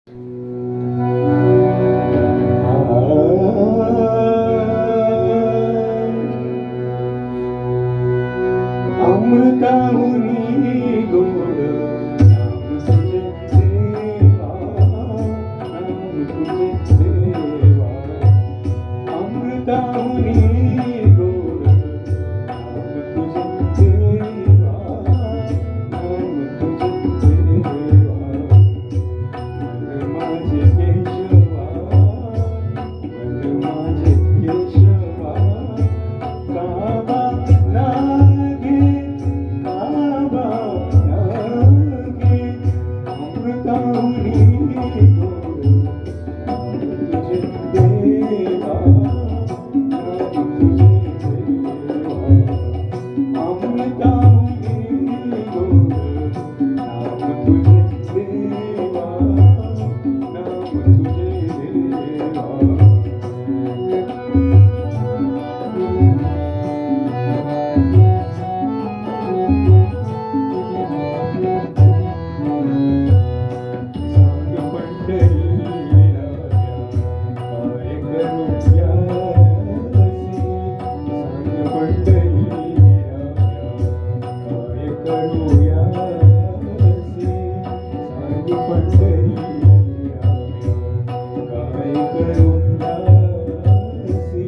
अमृताहुनी गोड नाम तुझे देवा, नाम तुझे देवा. अमृताहुनी गोड नाम तुझे देवा, नाम तुझे देवा. मन माझे केशवा, मन माझे केशवा, काबा लागे, काबा लागे. अमृताहुनी गोड नाम तुझे देवा, नाम तुझे देवा. अमृताहुनी गोड नाम तुझे देवा, नाम तुझे देवा. सांग पंढरीराया काय करू यासी, सांग पंढरीराया काय करू यासी, सांग पंढरीराया काय करू यासी.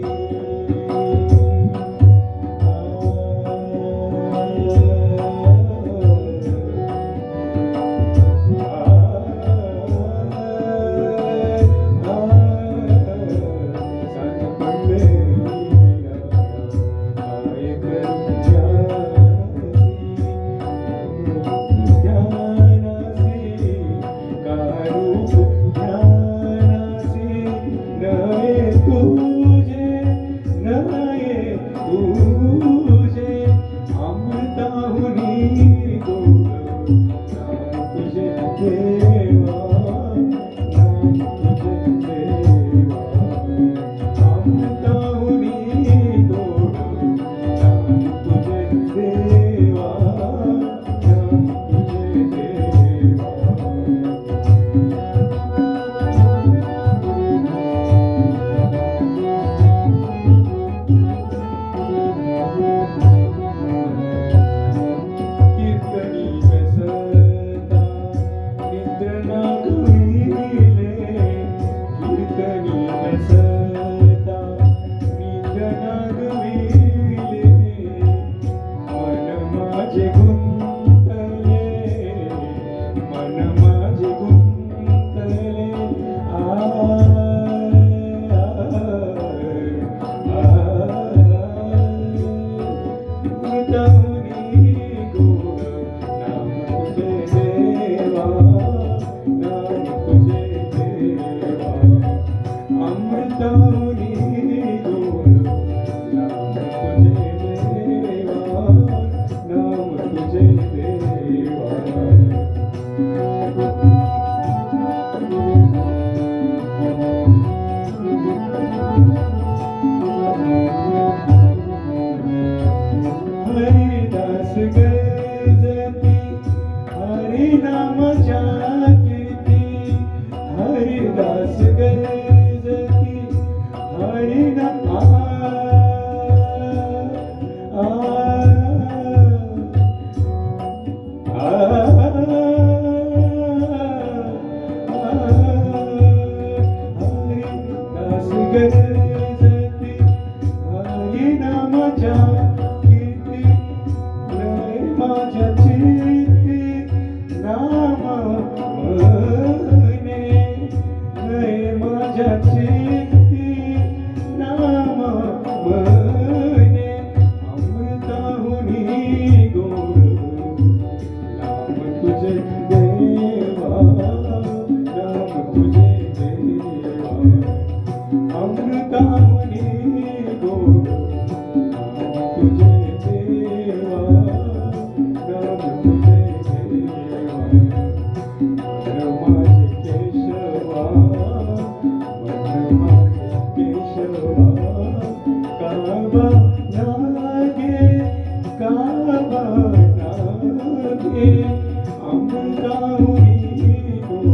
हरिदास गजती हरिनामच्या कीर्ती, हरिदास गजती हरिनाम हरिदास गजती हरिनामच्या कीर्ती, माझ्या चित्ती नाम म्हणे, माझ्या चित्ती नाम म्हणे. अमृताहुनी गोड नाम तुझे देवा, नाम तुझे देवा. अमृताहुनी गोड नाम तुझे देवा, नाम तुझे देवा. मन माझे केशवा, मन माझे केशवा, काबा लागे, काबा लागे. अमृताहुनी गोड